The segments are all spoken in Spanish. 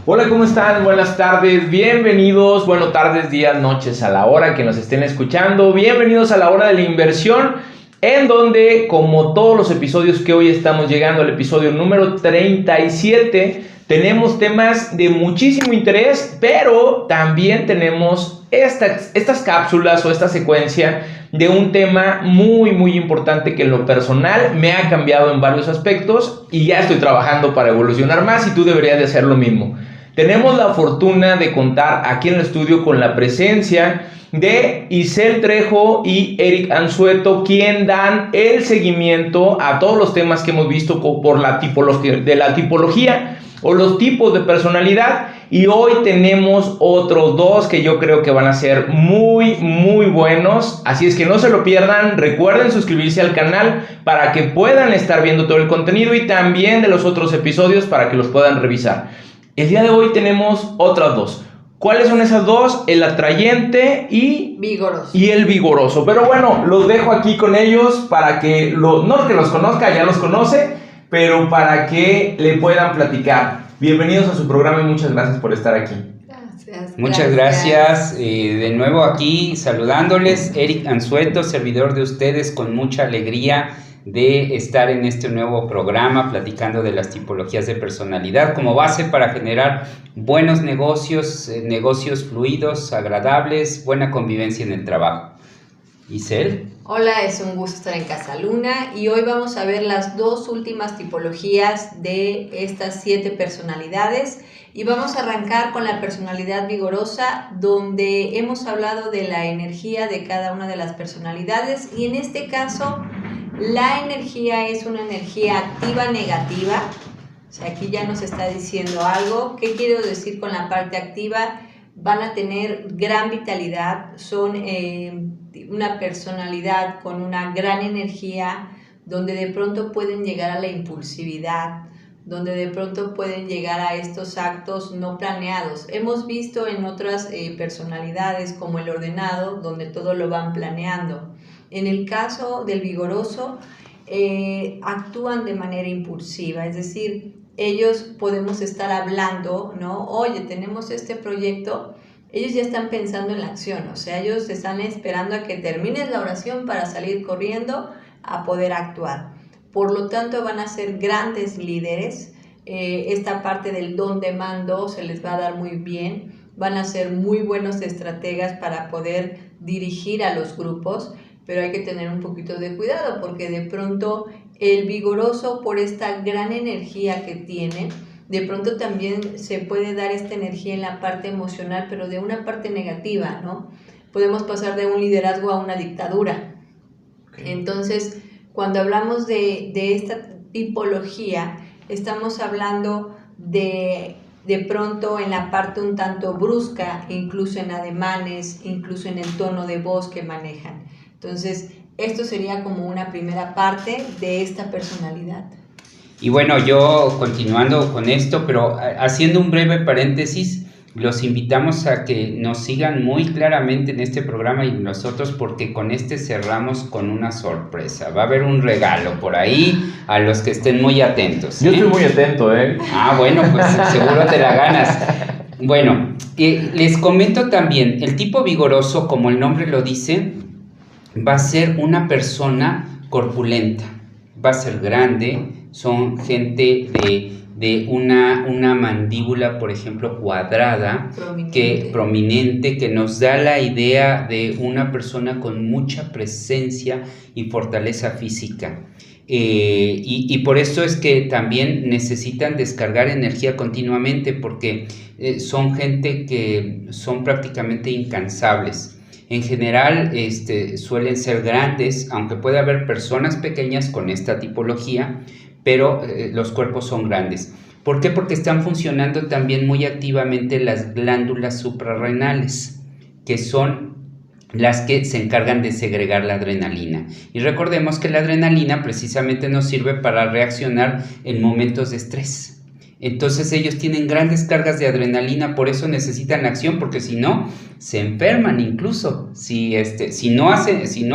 Hola, ¿cómo están? Buenas tardes, bienvenidos, tardes, días, noches, a la hora que nos estén escuchando. Bienvenidos a la hora de la inversión, en donde, como todos los episodios que hoy estamos llegando al episodio número 37, tenemos temas de muchísimo interés, pero también tenemos estas cápsulas o esta secuencia de un tema muy importante que en lo personal me ha cambiado en varios aspectos y ya estoy trabajando para evolucionar más y tú deberías de hacer lo mismo. Tenemos la fortuna de contar aquí en el estudio con la presencia de Isel Trejo y Eric Anzueto, quien dan el seguimiento a todos los temas que hemos visto por la tipología o los tipos de personalidad, y hoy tenemos otros dos que yo creo que van a ser muy buenos, así es que no se lo pierdan. Recuerden suscribirse al canal para que puedan estar viendo todo el contenido y también de los otros episodios para que los puedan revisar. El día de hoy tenemos otras dos. ¿Cuáles son esas dos? El atrayente y el vigoroso. Pero bueno, los dejo aquí con ellos para que, no que los conozca, ya los conoce, pero para que le puedan platicar. Bienvenidos a su programa y muchas gracias por estar aquí. Muchas gracias. De nuevo aquí saludándoles, Eric Anzueto, servidor de ustedes, con mucha alegría de estar en este nuevo programa platicando de las tipologías de personalidad como base para generar buenos negocios, negocios fluidos, agradables, buena convivencia en el trabajo. Isel. Hola, es un gusto estar en Casa Luna y hoy vamos a ver las dos últimas tipologías de estas 7 personalidades y vamos a arrancar con la personalidad vigorosa, donde hemos hablado de la energía de cada una de las personalidades, y en este caso la energía es una energía activa negativa. O sea, aquí ya nos está diciendo algo. ¿Qué quiero decir con la parte activa? Van a tener gran vitalidad, son una personalidad con una gran energía, donde de pronto pueden llegar a la impulsividad, donde de pronto pueden llegar a estos actos no planeados. Hemos visto en otras personalidades como el ordenado, donde todo lo van planeando. En el caso del vigoroso, actúan de manera impulsiva, es decir, ellos podemos estar hablando, ¿no? Oye, tenemos este proyecto. Ellos ya están pensando en la acción, o sea, ellos están esperando a que termines la oración para salir corriendo a poder actuar. Por lo tanto, van a ser grandes líderes. Esta parte del don de mando se les va a dar muy bien. Van a ser muy buenos estrategas para poder dirigir a los grupos, pero hay que tener un poquito de cuidado porque de pronto el vigoroso, por esta gran energía que tiene, de pronto también se puede dar esta energía en la parte emocional, pero de una parte negativa, ¿no? Podemos pasar de un liderazgo a una dictadura. Okay. Entonces, cuando hablamos de esta tipología, estamos hablando de pronto en la parte un tanto brusca, incluso en ademanes, incluso en el tono de voz que manejan. Entonces, esto sería como una primera parte de esta personalidad. Y bueno, yo continuando con esto, pero haciendo un breve paréntesis, los invitamos a que nos sigan muy claramente en este programa y nosotros, porque con este cerramos con una sorpresa. Va a haber un regalo por ahí a los que estén muy atentos. Yo estoy muy atento, ¿eh? Ah, bueno, pues seguro te la ganas. Bueno, les comento también, el tipo vigoroso, como el nombre lo dice, va a ser una persona corpulenta, va a ser grande, son gente de una mandíbula, por ejemplo, cuadrada, prominente, que nos da la idea de una persona con mucha presencia y fortaleza física. Y por eso es que también necesitan descargar energía continuamente, porque son gente que son prácticamente incansables. En general suelen ser grandes, aunque puede haber personas pequeñas con esta tipología, pero los cuerpos son grandes. ¿Por qué? Porque están funcionando también muy activamente las glándulas suprarrenales, que son las que se encargan de segregar la adrenalina. Y recordemos que la adrenalina precisamente nos sirve para reaccionar en momentos de estrés. Entonces ellos tienen grandes cargas de adrenalina, por eso necesitan acción, porque si no, se enferman incluso. Si no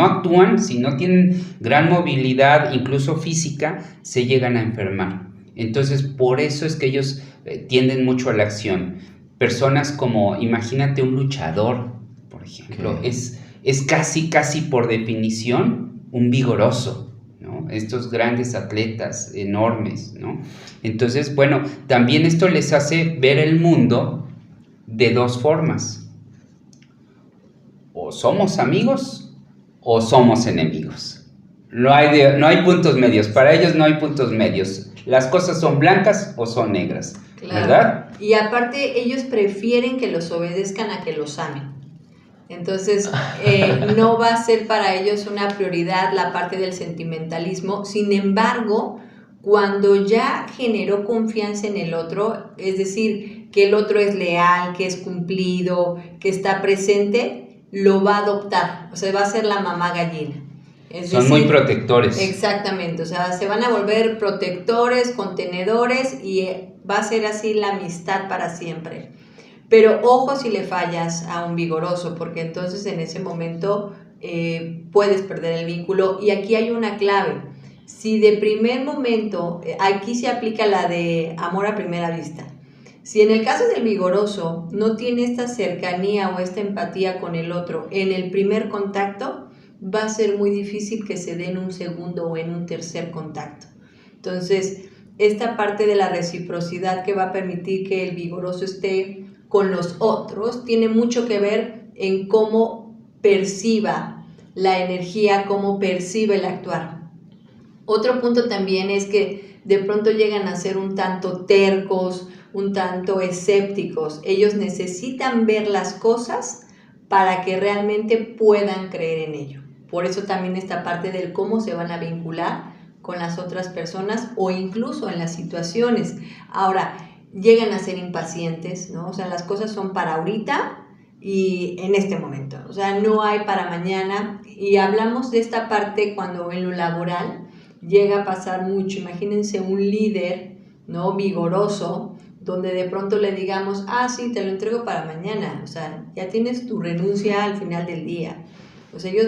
actúan, si no tienen gran movilidad, incluso física, se llegan a enfermar. Entonces, por eso es que ellos tienden mucho a la acción. Personas como, imagínate un luchador, por ejemplo, es casi por definición un vigoroso, ¿no? Estos grandes atletas enormes, ¿no? Entonces, bueno, también esto les hace ver el mundo de dos formas. O somos amigos o somos enemigos. No hay puntos medios. Para ellos no hay puntos medios. Las cosas son blancas o son negras. Claro. ¿Verdad? Y aparte ellos prefieren que los obedezcan a que los amen. Entonces no va a ser para ellos una prioridad la parte del sentimentalismo. Sin embargo, cuando ya generó confianza en el otro, es decir, que el otro es leal, que es cumplido, que está presente, lo va a adoptar. O sea, va a ser la mamá gallina. Son muy protectores. Exactamente, o sea, se van a volver protectores, contenedores y va a ser así la amistad para siempre. Pero ojo si le fallas a un vigoroso, porque entonces en ese momento puedes perder el vínculo. Y aquí hay una clave. Si de primer momento, aquí se aplica la de amor a primera vista. Si en el caso del vigoroso no tiene esta cercanía o esta empatía con el otro en el primer contacto, va a ser muy difícil que se dé en un segundo o en un tercer contacto. Entonces, esta parte de la reciprocidad que va a permitir que el vigoroso esté con los otros tiene mucho que ver en cómo perciba la energía, cómo percibe el actuar. Otro punto también es que de pronto llegan a ser un tanto tercos, un tanto escépticos. Ellos necesitan ver las cosas para que realmente puedan creer en ello. Por eso también esta parte del cómo se van a vincular con las otras personas o incluso en las situaciones. Ahora, llegan a ser impacientes, ¿no? O sea, las cosas son para ahorita y en este momento. O sea, no hay para mañana. Y hablamos de esta parte cuando en lo laboral llega a pasar mucho. Imagínense un líder, ¿no? Vigoroso, donde de pronto le digamos, sí, te lo entrego para mañana. O sea, ya tienes tu renuncia al final del día. Pues ellos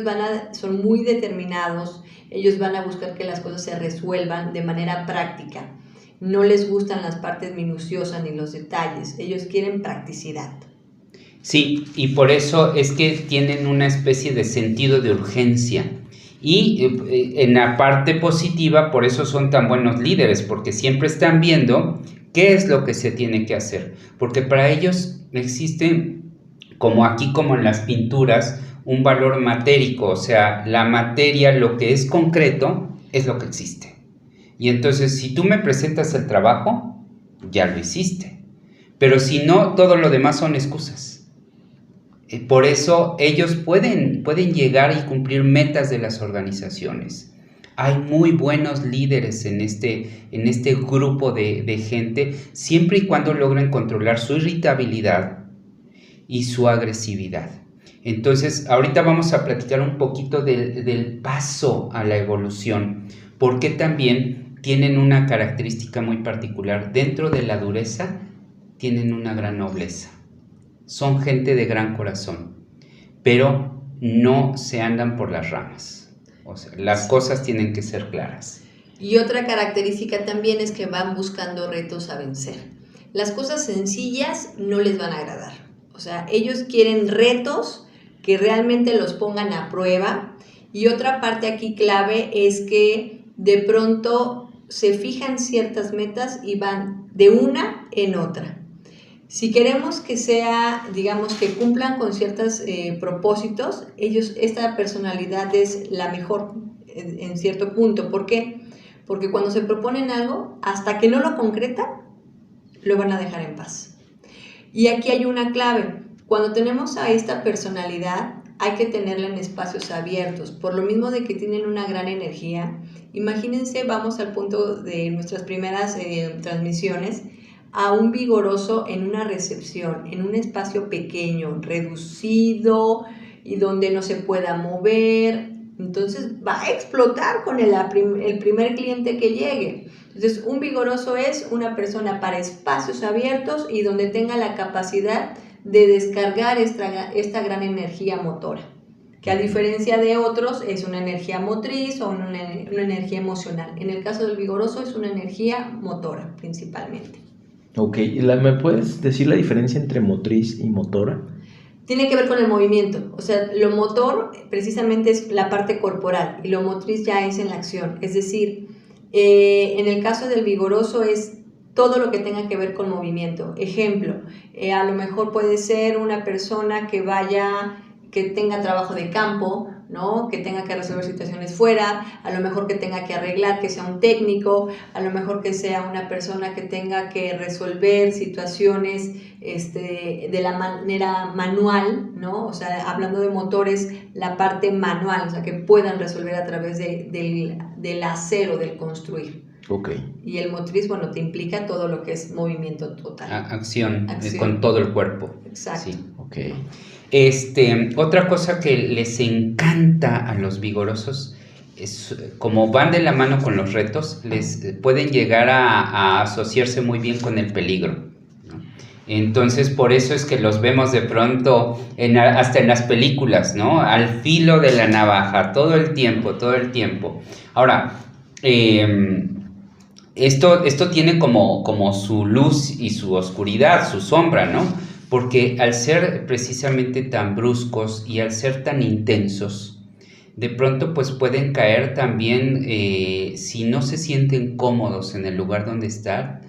son muy determinados, ellos van a buscar que las cosas se resuelvan de manera práctica. No les gustan las partes minuciosas ni los detalles, ellos quieren practicidad. Sí, y por eso es que tienen una especie de sentido de urgencia. Y en la parte positiva, por eso son tan buenos líderes, porque siempre están viendo qué es lo que se tiene que hacer. Porque para ellos existe, como aquí como en las pinturas, un valor matérico, o sea, la materia, lo que es concreto, es lo que existe. Y entonces, si tú me presentas el trabajo, ya lo hiciste. Pero si no, todo lo demás son excusas. Por eso ellos pueden llegar y cumplir metas de las organizaciones. Hay muy buenos líderes en este grupo de gente, siempre y cuando logren controlar su irritabilidad y su agresividad. Entonces, ahorita vamos a platicar un poquito del paso a la evolución, porque también tienen una característica muy particular. Dentro de la dureza, tienen una gran nobleza. Son gente de gran corazón, pero no se andan por las ramas. O sea, las cosas tienen que ser claras. Y otra característica también es que van buscando retos a vencer. Las cosas sencillas no les van a agradar. O sea, ellos quieren retos que realmente los pongan a prueba. Y otra parte aquí clave es que de pronto se fijan ciertas metas y van de una en otra. Si queremos que sea, digamos, que cumplan con ciertos propósitos, esta personalidad es la mejor en cierto punto. ¿Por qué? Porque cuando se proponen algo, hasta que no lo concretan, lo van a dejar en paz. Y aquí hay una clave. Cuando tenemos a esta personalidad, hay que tenerla en espacios abiertos. Por lo mismo de que tienen una gran energía. Imagínense, vamos al punto de nuestras primeras transmisiones, a un vigoroso en una recepción, en un espacio pequeño, reducido y donde no se pueda mover. Entonces va a explotar con el primer cliente que llegue. Entonces un vigoroso es una persona para espacios abiertos y donde tenga la capacidad de descargar esta gran energía motora, que a diferencia de otros es una energía motriz o una energía emocional. En el caso del vigoroso es una energía motora principalmente. Ok, ¿me puedes decir la diferencia entre motriz y motora? Tiene que ver con el movimiento, o sea, lo motor precisamente es la parte corporal y lo motriz ya es en la acción, es decir, en el caso del vigoroso es todo lo que tenga que ver con movimiento. Ejemplo, a lo mejor puede ser una persona que tenga trabajo de campo, ¿no? Que tenga que resolver situaciones fuera, a lo mejor que tenga que arreglar, que sea un técnico, a lo mejor que sea una persona que tenga que resolver situaciones de la manera manual, ¿no? O sea, hablando de motores, la parte manual, o sea, que puedan resolver a través del hacer o del construir. Ok. Y el motriz, bueno, te implica todo lo que es movimiento total. Acción. Con todo el cuerpo. Exacto. Sí. Ok. Otra cosa que les encanta a los vigorosos es, como van de la mano con los retos, les pueden llegar a asociarse muy bien con el peligro, ¿no? Entonces, por eso es que los vemos de pronto hasta en las películas, ¿no? Al filo de la navaja, todo el tiempo. Ahora, esto tiene como su luz y su oscuridad, su sombra, ¿no? Porque al ser precisamente tan bruscos y al ser tan intensos, de pronto pues pueden caer también, si no se sienten cómodos en el lugar donde están,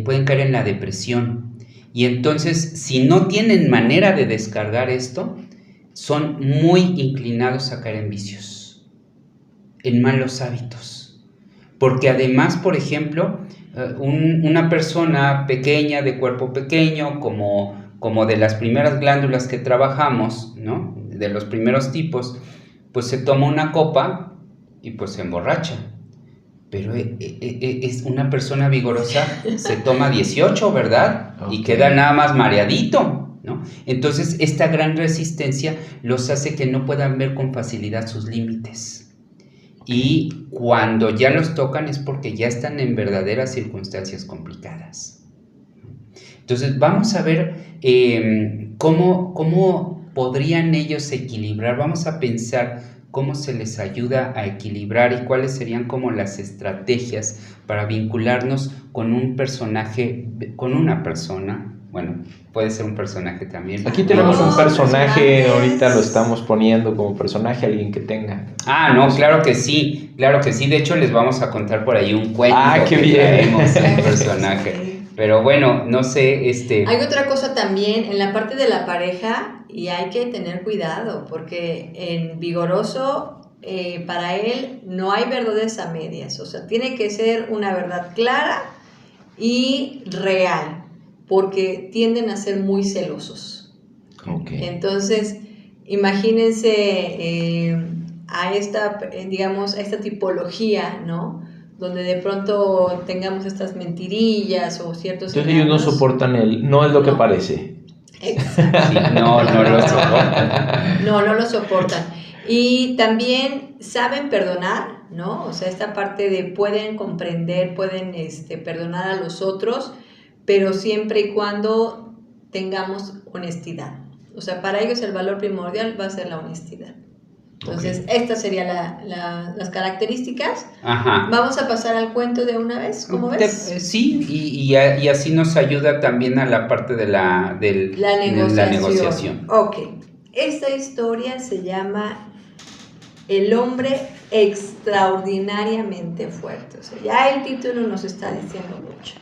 pueden caer en la depresión. Y entonces, si no tienen manera de descargar esto, son muy inclinados a caer en vicios, en malos hábitos. Porque además, por ejemplo, una persona pequeña, de cuerpo pequeño, como de las primeras glándulas que trabajamos, ¿no? De los primeros tipos, pues se toma una copa y pues se emborracha. Pero es una persona vigorosa, se toma 18, ¿verdad? Okay. Y queda nada más mareadito, ¿no? Entonces, esta gran resistencia los hace que no puedan ver con facilidad sus límites. Y cuando ya los tocan es porque ya están en verdaderas circunstancias complicadas. Entonces, vamos a ver cómo podrían ellos equilibrar. Vamos a pensar cómo se les ayuda a equilibrar y cuáles serían como las estrategias para vincularnos con un personaje, con una persona. Bueno, puede ser un personaje también. Aquí tenemos un personaje, ahorita lo estamos poniendo como personaje, alguien que tenga. No, claro que sí. De hecho, les vamos a contar por ahí un cuento. ¡Qué bien! Un personaje. Pero bueno, no sé, Hay otra cosa también en la parte de la pareja y hay que tener cuidado porque en vigoroso, para él no hay verdades a medias, o sea, tiene que ser una verdad clara y real porque tienden a ser muy celosos. Okay. Entonces, imagínense a esta tipología, ¿no? Donde de pronto tengamos estas mentirillas o ciertos... Entonces ellos no soportan no es lo que parece. Exacto. Sí, no lo soportan. No lo soportan. Y también saben perdonar, ¿no? O sea, esta parte de pueden comprender, pueden perdonar a los otros, pero siempre y cuando tengamos honestidad. O sea, para ellos el valor primordial va a ser la honestidad. Entonces, estas serían las características. Ajá. Vamos a pasar al cuento de una vez, ¿cómo ves? Sí, y así nos ayuda también a la parte de la negociación. Ok, esta historia se llama El hombre extraordinariamente fuerte. O sea, ya el título nos está diciendo mucho.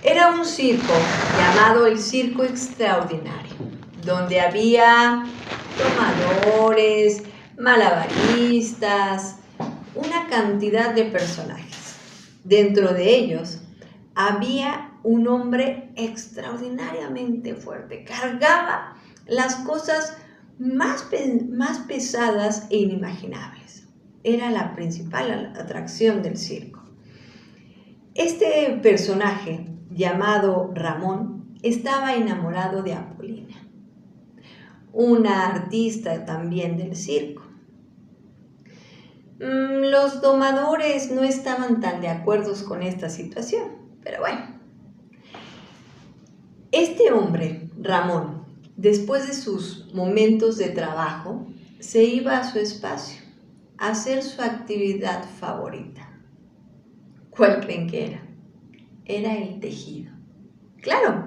Era un circo llamado el Circo Extraordinario, donde había domadores, malabaristas, una cantidad de personajes. Dentro de ellos había un hombre extraordinariamente fuerte. Cargaba las cosas más pesadas e inimaginables. Era la principal atracción del circo. Este personaje, llamado Ramón, estaba enamorado de Apolina, una artista también del circo. Los domadores no estaban tan de acuerdo con esta situación, pero bueno. Este hombre, Ramón, después de sus momentos de trabajo, se iba a su espacio a hacer su actividad favorita. ¿Cuál creen que era? era el tejido. Claro,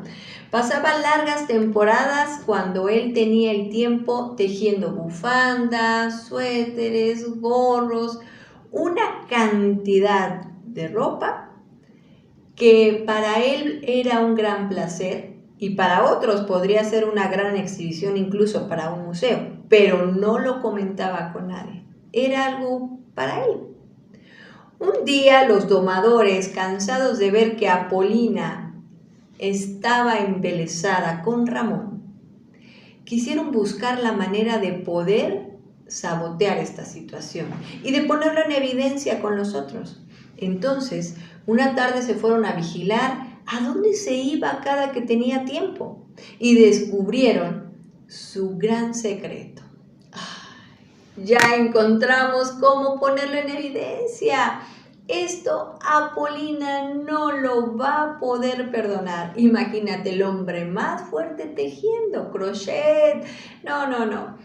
pasaba largas temporadas cuando él tenía el tiempo tejiendo bufandas, suéteres, gorros, una cantidad de ropa que para él era un gran placer y para otros podría ser una gran exhibición, incluso para un museo, pero no lo comentaba con nadie. Era algo para él. Un día los domadores, cansados de ver que Apolina estaba embelesada con Ramón, quisieron buscar la manera de poder sabotear esta situación y de ponerlo en evidencia con los otros. Entonces, una tarde se fueron a vigilar a dónde se iba cada que tenía tiempo y descubrieron su gran secreto. Ya encontramos cómo ponerlo en evidencia. Esto Apolina no lo va a poder perdonar. Imagínate el hombre más fuerte tejiendo, crochet. No.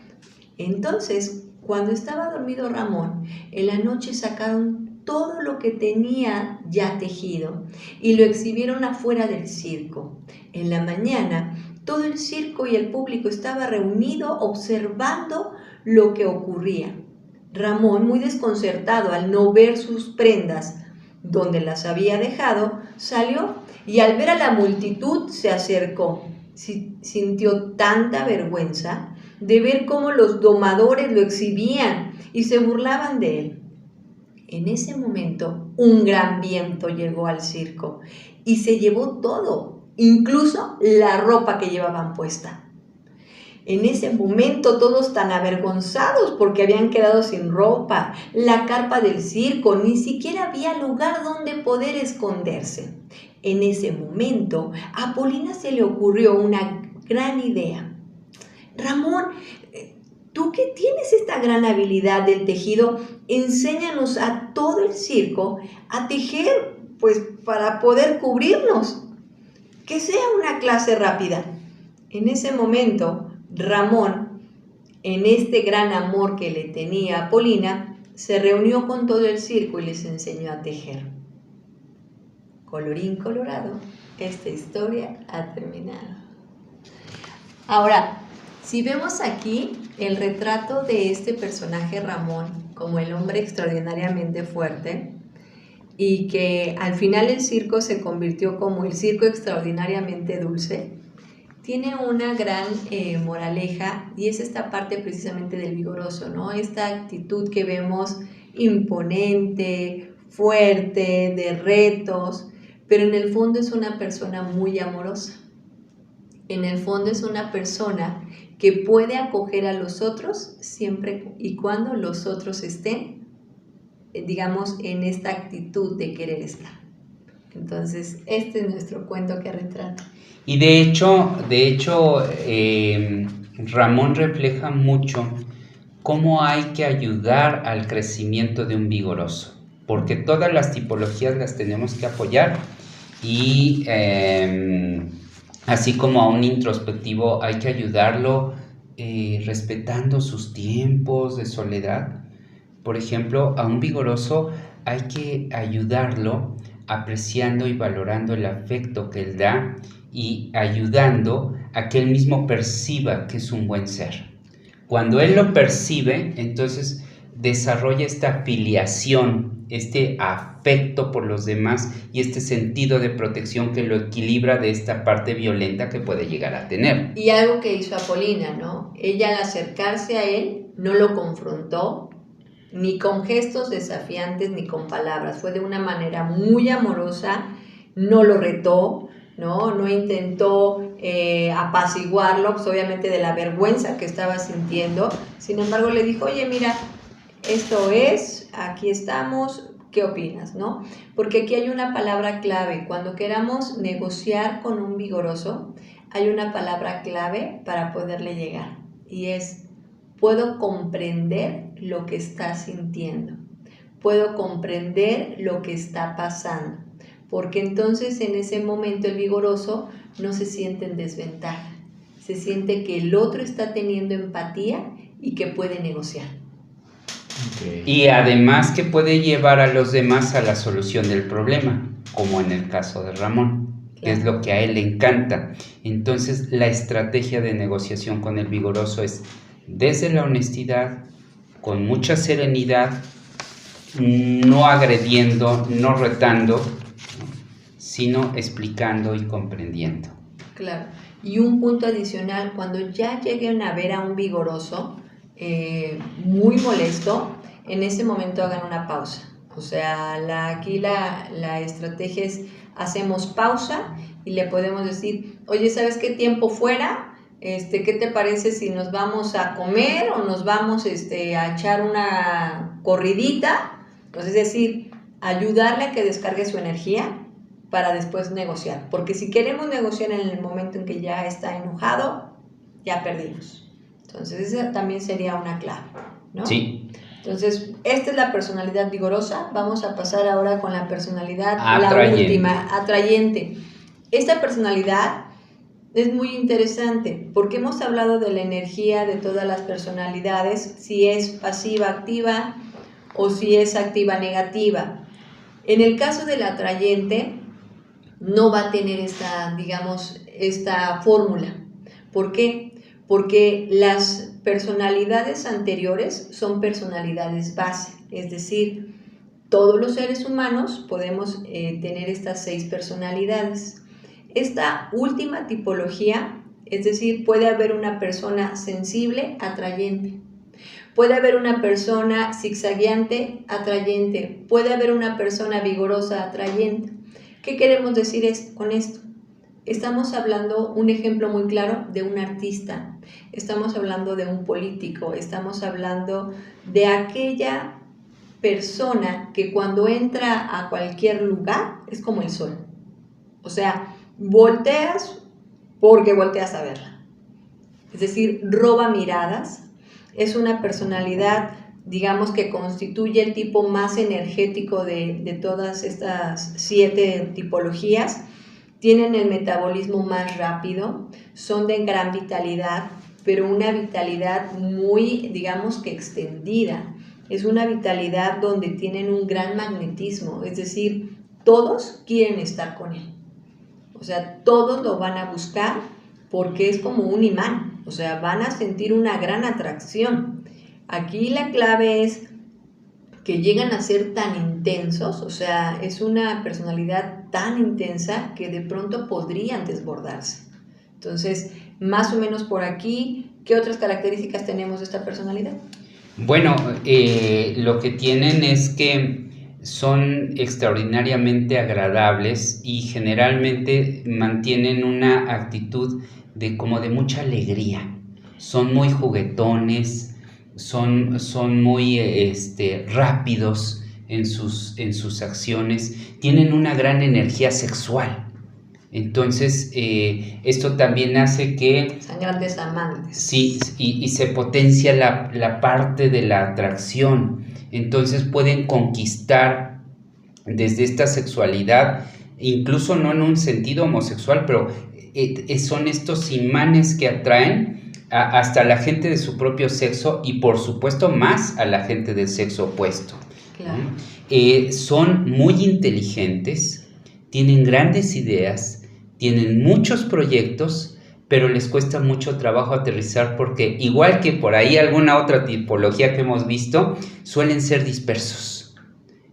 Entonces, cuando estaba dormido Ramón, en la noche sacaron todo lo que tenía ya tejido y lo exhibieron afuera del circo. En la mañana, todo el circo y el público estaba reunido observando lo que ocurría. Ramón, muy desconcertado al no ver sus prendas donde las había dejado, salió y al ver a la multitud se acercó. Sintió tanta vergüenza de ver cómo los domadores lo exhibían y se burlaban de él. En ese momento, un gran viento llegó al circo y se llevó todo, incluso la ropa que llevaban puesta. En ese momento todos tan avergonzados porque habían quedado sin ropa, la carpa del circo, ni siquiera había lugar donde poder esconderse. En ese momento a Apolina se le ocurrió una gran idea. Ramón, tú que tienes esta gran habilidad del tejido, enséñanos a todo el circo a tejer, pues para poder cubrirnos. Que sea una clase rápida. En ese momento, Ramón, en este gran amor que le tenía a Apolina, se reunió con todo el circo y les enseñó a tejer. Colorín colorado, esta historia ha terminado. Ahora, si vemos aquí el retrato de este personaje Ramón como el hombre extraordinariamente fuerte y que al final el circo se convirtió como el circo extraordinariamente dulce, tiene una gran moraleja y es esta parte precisamente del vigoroso, ¿no? Esta actitud que vemos imponente, fuerte, de retos, pero en el fondo es una persona muy amorosa. En el fondo es una persona que puede acoger a los otros siempre y cuando los otros estén, digamos, en esta actitud de querer estar. Entonces, este es nuestro cuento que retrata. Y de hecho, Ramón refleja mucho cómo hay que ayudar al crecimiento de un vigoroso, porque todas las tipologías las tenemos que apoyar y así como a un introspectivo hay que ayudarlo respetando sus tiempos de soledad. Por ejemplo, a un vigoroso hay que ayudarlo apreciando y valorando el afecto que él da y ayudando a que él mismo perciba que es un buen ser. Cuando él lo percibe, entonces desarrolla esta filiación, este afecto por los demás y este sentido de protección que lo equilibra de esta parte violenta que puede llegar a tener. Y algo que hizo Apolina, ¿no? Ella al acercarse a él no lo confrontó, ni con gestos desafiantes ni con palabras, fue de una manera muy amorosa, no lo retó, no intentó apaciguarlo, pues obviamente de la vergüenza que estaba sintiendo. Sin embargo le dijo, oye, mira, esto es, aquí estamos, ¿qué opinas? ¿No? Porque aquí hay una palabra clave. Cuando queramos negociar con un vigoroso, hay una palabra clave para poderle llegar y es: puedo comprender lo que está sintiendo, puedo comprender lo que está pasando, porque entonces en ese momento el vigoroso no se siente en desventaja, se siente que el otro está teniendo empatía y que puede negociar. Okay. Y además que puede llevar a los demás a la solución del problema. como en el caso de Ramón, que es lo que a él le encanta. Entonces, la estrategia de negociación con el vigoroso es desde la honestidad, con mucha serenidad, no agrediendo, no retando, sino explicando y comprendiendo. Claro. Y un punto adicional, cuando ya lleguen a ver a un vigoroso muy molesto, en ese momento hagan una pausa. O sea, aquí la estrategia es, hacemos pausa y le podemos decir, oye, ¿sabes qué tiempo fuera? ¿Qué te parece si nos vamos a comer o nos vamos a echar una corridita? Pues es decir, ayudarle a que descargue su energía para después negociar. Porque si queremos negociar en el momento en que ya está enojado, ya perdimos. Entonces, esa también sería una clave, ¿no? Sí. Entonces, esta es la personalidad vigorosa. Vamos a pasar ahora con la personalidad, atrayente. La última, atrayente. Esta personalidad es muy interesante porque hemos hablado de la energía de todas las personalidades, si es pasiva activa o si es activa negativa. En el caso del atrayente, no va a tener esta fórmula. ¿Por qué? Porque las personalidades anteriores son personalidades base, es decir, todos los seres humanos podemos tener estas 6 personalidades. Esta última tipología, es decir, puede haber una persona sensible, atrayente. Puede haber una persona zigzagueante, atrayente. Puede haber una persona vigorosa, atrayente. ¿Qué queremos decir con esto? Estamos hablando, un ejemplo muy claro, de un artista. Estamos hablando de un político. Estamos hablando de aquella persona que cuando entra a cualquier lugar es como el sol. O sea, volteas porque volteas a verla. Es decir, roba miradas. Es una personalidad, digamos, que constituye el tipo más energético de todas estas 7 tipologías. Tienen el metabolismo más rápido, son de gran vitalidad, pero una vitalidad muy, digamos, que extendida. Es una vitalidad donde tienen un gran magnetismo, es decir, todos quieren estar con él. O sea, todos lo van a buscar porque es como un imán, o sea, van a sentir una gran atracción. Aquí la clave es que llegan a ser tan intensos, o sea, es una personalidad tan intensa que de pronto podrían desbordarse. Entonces, más o menos por aquí, ¿qué otras características tenemos de esta personalidad? Bueno, lo que tienen es que son extraordinariamente agradables y generalmente mantienen una actitud como de mucha alegría. Son muy juguetones, son muy rápidos en sus acciones, tienen una gran energía sexual. Entonces, esto también hace que... Son grandes amantes. Sí, y se potencia la parte de la atracción. Entonces pueden conquistar desde esta sexualidad, incluso no en un sentido homosexual, pero son estos imanes que atraen hasta la gente de su propio sexo y por supuesto más a la gente del sexo opuesto. Claro. Son muy inteligentes, tienen grandes ideas, tienen muchos proyectos, pero les cuesta mucho trabajo aterrizar porque, igual que por ahí alguna otra tipología que hemos visto, suelen ser dispersos.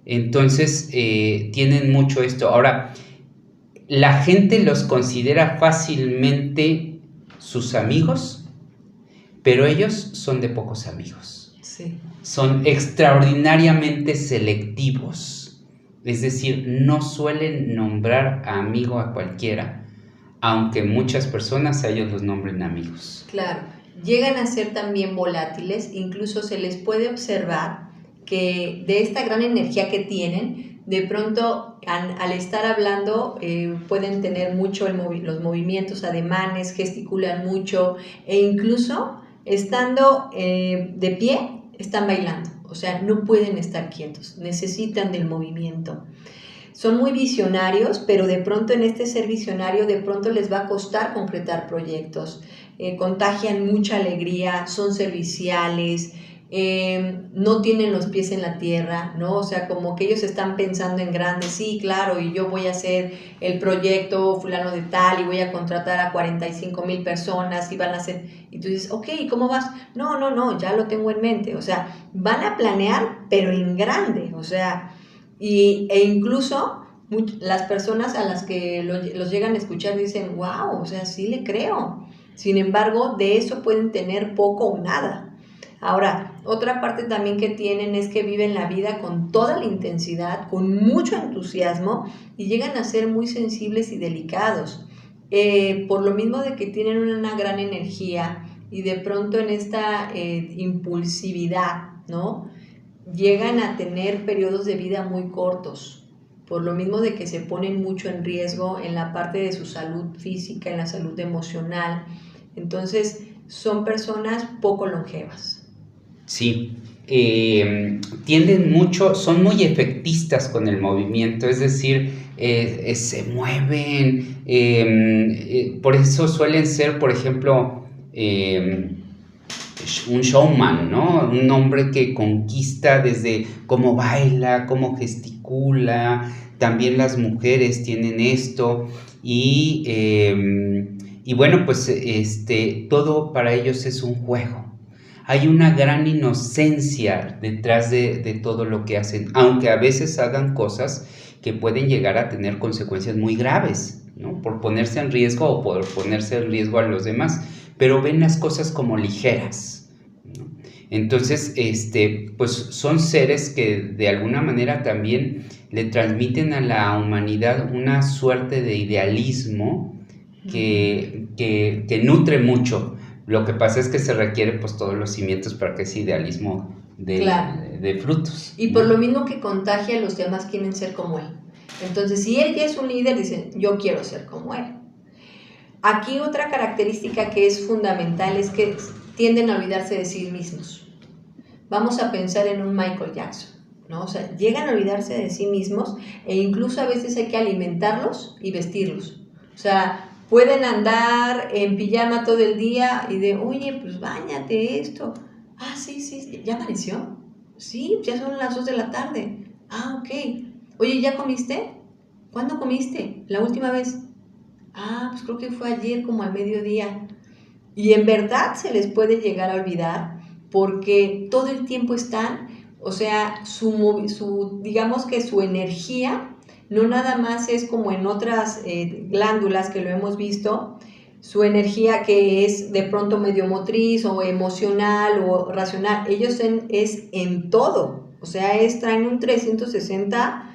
Entonces, tienen mucho esto. Ahora, la gente los considera fácilmente sus amigos, pero ellos son de pocos amigos. Sí. Son extraordinariamente selectivos. Es decir, no suelen nombrar a amigo a cualquiera, aunque muchas personas a ellos los nombren amigos. Claro, llegan a ser también volátiles, incluso se les puede observar que de esta gran energía que tienen, de pronto al estar hablando pueden tener mucho los movimientos, ademanes, gesticulan mucho e incluso estando de pie están bailando. O sea, no pueden estar quietos, necesitan del movimiento. Son muy visionarios, pero de pronto en este ser visionario, de pronto les va a costar concretar proyectos. Contagian mucha alegría, son serviciales, no tienen los pies en la tierra, ¿no? O sea, como que ellos están pensando en grande, sí, claro, y yo voy a hacer el proyecto fulano de tal y voy a contratar a 45,000 personas y van a hacer, y tú dices, ok, ¿cómo vas? No, ya lo tengo en mente, o sea, van a planear, pero en grande, o sea, e incluso las personas a las que los llegan a escuchar dicen, wow, o sea, sí le creo. Sin embargo, de eso pueden tener poco o nada. Ahora, otra parte también que tienen es que viven la vida con toda la intensidad, con mucho entusiasmo y llegan a ser muy sensibles y delicados. Por lo mismo de que tienen una gran energía y de pronto en esta impulsividad, ¿no? Llegan a tener periodos de vida muy cortos, por lo mismo de que se ponen mucho en riesgo en la parte de su salud física, en la salud emocional. Entonces, son personas poco longevas. Sí, tienden mucho, son muy efectistas con el movimiento, es decir, se mueven, por eso suelen ser, por ejemplo, un showman, ¿no? Un hombre que conquista desde cómo baila, cómo gesticula, también las mujeres tienen esto y bueno, pues todo para ellos es un juego. Hay una gran inocencia detrás de todo lo que hacen, aunque a veces hagan cosas que pueden llegar a tener consecuencias muy graves, ¿no? Por ponerse en riesgo o por ponerse en riesgo a los demás, pero ven las cosas como ligeras, ¿no? Entonces, pues son seres que de alguna manera también le transmiten a la humanidad una suerte de idealismo que nutre mucho. Lo que pasa es que se requiere pues todos los cimientos para que ese idealismo de frutos. Y por lo mismo que contagia, los demás quieren ser como él. Entonces, si él ya es un líder, dicen, yo quiero ser como él. Aquí otra característica que es fundamental es que tienden a olvidarse de sí mismos. Vamos a pensar en un Michael Jackson, ¿no? O sea, llegan a olvidarse de sí mismos e incluso a veces hay que alimentarlos y vestirlos. O sea, pueden andar en pijama todo el día y de, oye, pues báñate esto. Ah, sí, ¿ya amaneció? Sí, ya son las 2 de la tarde. Ah, ok. Oye, ¿ya comiste? ¿Cuándo comiste? ¿La última vez? Ah, pues creo que fue ayer como al mediodía. Y en verdad se les puede llegar a olvidar porque todo el tiempo están, o sea, digamos que su energía no nada más es como en otras glándulas que lo hemos visto, su energía que es de pronto medio motriz o emocional o racional, ellos es en todo, o sea, traen un 360,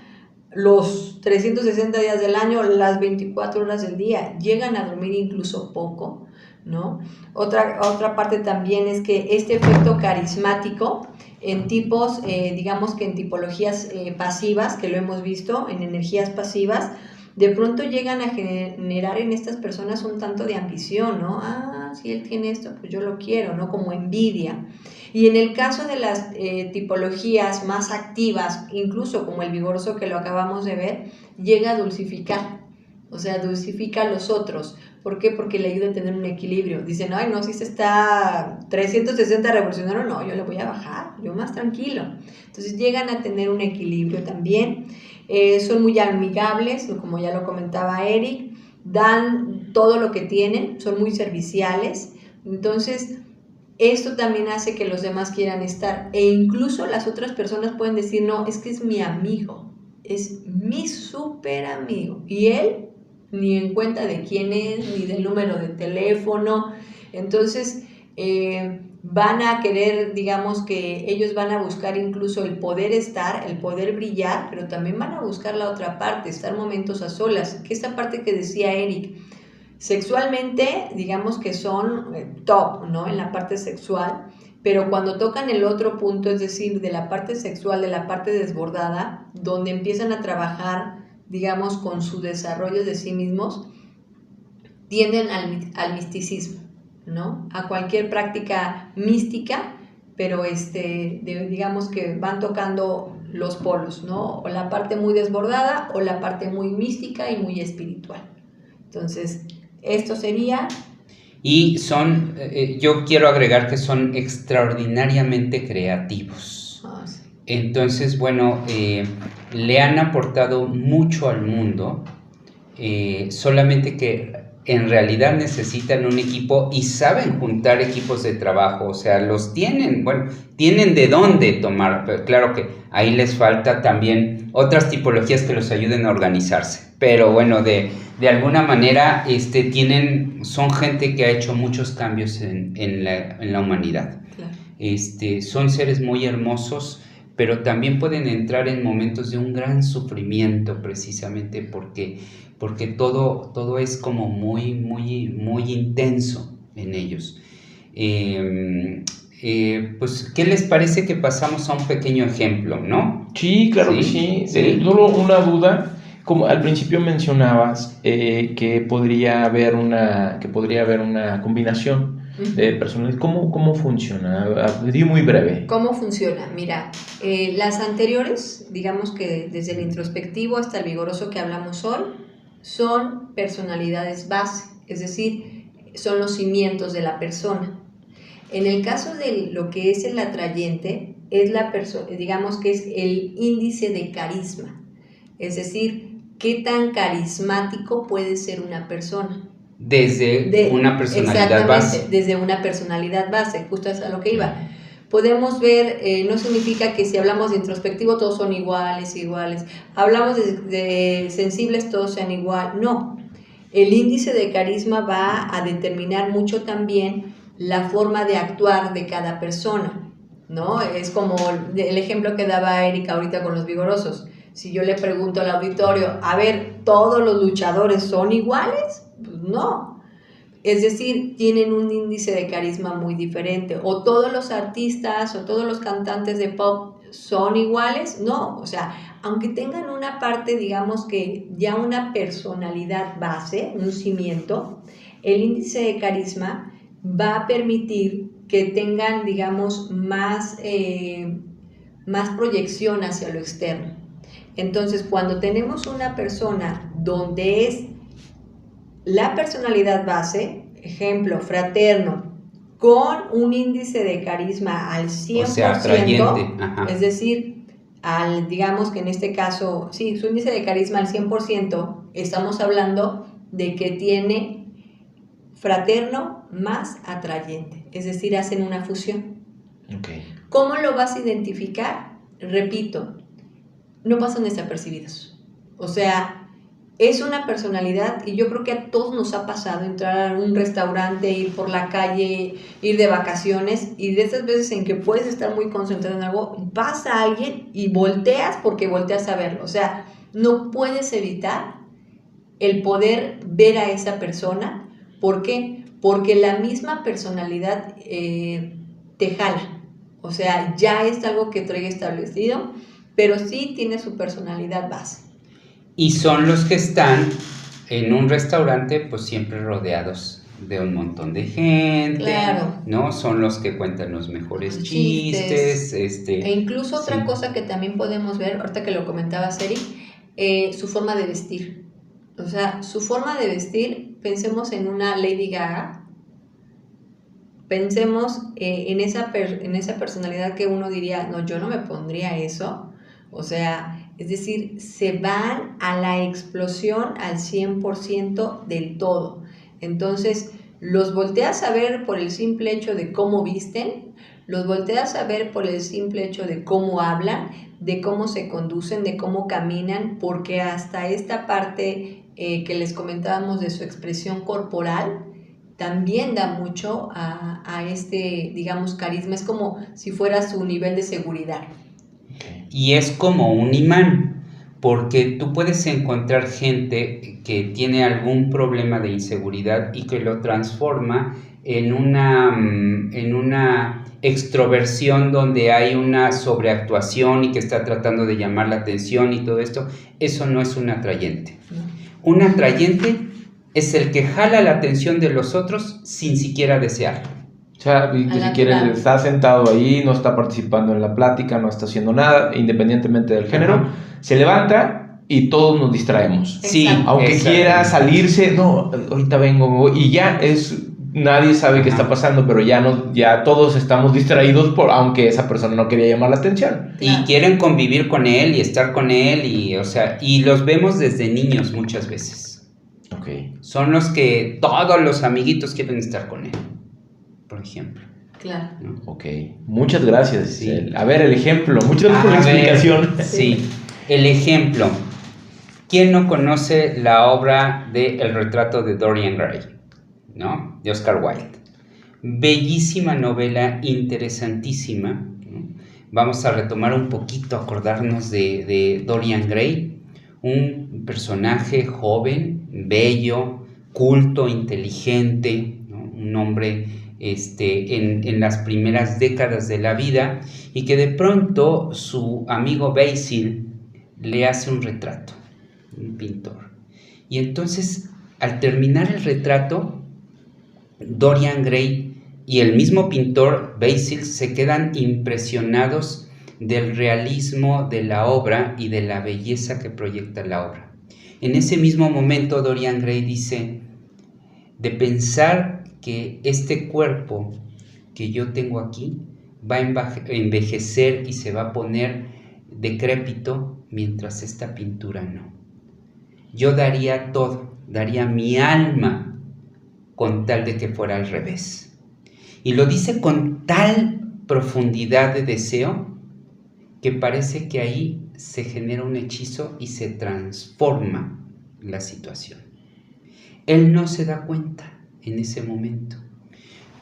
los 360 días del año, las 24 horas del día, llegan a dormir incluso poco, ¿no? Otra parte también es que este efecto carismático en tipos, digamos que en tipologías pasivas, que lo hemos visto, en energías pasivas, de pronto llegan a generar en estas personas un tanto de ambición, ¿no? Ah, si él tiene esto, pues yo lo quiero, ¿no? Como envidia. Y en el caso de las tipologías más activas, incluso como el vigoroso que lo acabamos de ver, llega a dulcificar, o sea, dulcifica a los otros. ¿Por qué? Porque le ayuda a tener un equilibrio. Dicen, ay, no, si se está 360 revolucionario, no, yo le voy a bajar, yo más tranquilo. Entonces llegan a tener un equilibrio también. Son muy amigables, como ya lo comentaba Eric, dan todo lo que tienen, son muy serviciales. Entonces, esto también hace que los demás quieran estar. E incluso las otras personas pueden decir, no, es que es mi amigo, es mi súper amigo. Y él ni en cuenta de quién es, ni del número de teléfono. Entonces, van a querer, digamos que ellos van a buscar incluso el poder estar, el poder brillar, pero también van a buscar la otra parte, estar momentos a solas, que esta parte que decía Eric, sexualmente, digamos que son top, ¿no? En la parte sexual, pero cuando tocan el otro punto, es decir, de la parte sexual, de la parte desbordada, donde empiezan a trabajar, digamos, con su desarrollo de sí mismos, tienden al misticismo, ¿no? A cualquier práctica mística, pero digamos que van tocando los polos, ¿no? O la parte muy desbordada o la parte muy mística y muy espiritual. Entonces, esto sería... Y yo quiero agregar que son extraordinariamente creativos. Sí. Entonces, bueno, le han aportado mucho al mundo, solamente que en realidad necesitan un equipo y saben juntar equipos de trabajo, o sea, los tienen, bueno, tienen de dónde tomar, pero claro que ahí les falta también otras tipologías que los ayuden a organizarse, pero bueno, de alguna manera son gente que ha hecho muchos cambios en la humanidad. Claro. Son seres muy hermosos, pero también pueden entrar en momentos de un gran sufrimiento, precisamente porque todo es como muy, muy, muy intenso en ellos. Pues, ¿qué les parece que pasamos a un pequeño ejemplo, no? Sí, claro que sí. Solo una duda. Como al principio mencionabas que podría haber una combinación de personas. ¿Cómo funciona? Di muy breve. ¿Cómo funciona? Mira, las anteriores, digamos que desde el introspectivo hasta el vigoroso que hablamos hoy, son personalidades base, es decir, son los cimientos de la persona. En el caso de lo que es el atrayente, es digamos que es el índice de carisma, es decir, qué tan carismático puede ser una persona. Desde una personalidad base. Desde una personalidad base, justo es a lo que iba. Podemos ver, no significa que si hablamos de introspectivo todos son iguales. Hablamos de sensibles, todos sean igual. No, el índice de carisma va a determinar mucho también la forma de actuar de cada persona, ¿no? Es como el ejemplo que daba Erika ahorita con los vigorosos. Si yo le pregunto al auditorio, a ver, ¿todos los luchadores son iguales? Pues no. Es decir, tienen un índice de carisma muy diferente. O todos los artistas o todos los cantantes de pop son iguales. No, o sea, aunque tengan una parte, digamos que ya una personalidad base, un cimiento, el índice de carisma va a permitir que tengan, digamos, más proyección hacia lo externo. Entonces, cuando tenemos una persona donde es la personalidad base, ejemplo, fraterno, con un índice de carisma al 100%, o sea, atrayente. Ajá. Es decir, digamos que en este caso, sí, su índice de carisma al 100%, estamos hablando de que tiene fraterno más atrayente, es decir, hacen una fusión. Okay. ¿Cómo lo vas a identificar? Repito, no pasan desapercibidos. O sea, es una personalidad, y yo creo que a todos nos ha pasado entrar a un restaurante, ir por la calle, ir de vacaciones, y de esas veces en que puedes estar muy concentrado en algo, pasa alguien y volteas porque volteas a verlo. O sea, no puedes evitar el poder ver a esa persona. ¿Por qué? Porque la misma personalidad te jala. O sea, ya es algo que trae establecido, pero sí tiene su personalidad base. Y son los que están en un restaurante, pues siempre rodeados de un montón de gente, claro, ¿no? Son los que cuentan los mejores chistes. E incluso otra cosa que también podemos ver, ahorita que lo comentaba Seri, su forma de vestir. O sea, su forma de vestir, pensemos en una Lady Gaga, pensemos en esa personalidad que uno diría, no, yo no me pondría eso. O sea, es decir, se van a la explosión al 100% del todo. Entonces, los volteas a ver por el simple hecho de cómo visten, los volteas a ver por el simple hecho de cómo hablan, de cómo se conducen, de cómo caminan, porque hasta esta parte que les comentábamos de su expresión corporal, también da mucho a este, digamos, carisma. Es como si fuera su nivel de seguridad. Y es como un imán, porque tú puedes encontrar gente que tiene algún problema de inseguridad y que lo transforma en una extroversión donde hay una sobreactuación y que está tratando de llamar la atención y todo esto. Eso no es un atrayente. Un atrayente es el que jala la atención de los otros sin siquiera desearlo. O sea, que si quieres, está sentado ahí, no está participando en la plática, no está haciendo nada, independientemente del género, se levanta y todos nos distraemos. Sí, aunque quiera salirse, no, ahorita vengo, y ya es nadie sabe qué Ajá. está pasando, pero ya todos estamos distraídos aunque esa persona no quería llamar la atención. Y Claro. quieren convivir con él y estar con él y, o sea, y los vemos desde niños muchas veces. Ok. Son los que todos los amiguitos quieren estar con él, por ejemplo, Claro. ¿no? Ok, muchas gracias. Sí. Isel. A ver, el ejemplo. Muchas gracias por la A ver, explicación. Sí, el ejemplo. ¿Quién no conoce la obra de El retrato de Dorian Gray? ¿No? De Oscar Wilde. Bellísima novela, interesantísima, ¿no? Vamos a retomar un poquito, acordarnos de Dorian Gray, un personaje joven, bello, culto, inteligente, ¿no? Un hombre en las primeras décadas de la vida, y que de pronto su amigo Basil le hace un retrato, un pintor. Y entonces, al terminar el retrato, Dorian Gray y el mismo pintor Basil se quedan impresionados del realismo de la obra y de la belleza que proyecta la obra. En ese mismo momento Dorian Gray dice, de pensar que este cuerpo que yo tengo aquí va a envejecer y se va a poner decrépito, mientras esta pintura no. Yo daría todo, daría mi alma con tal de que fuera al revés. Y lo dice con tal profundidad de deseo que parece que ahí se genera un hechizo y se transforma la situación. Él no se da cuenta en ese momento,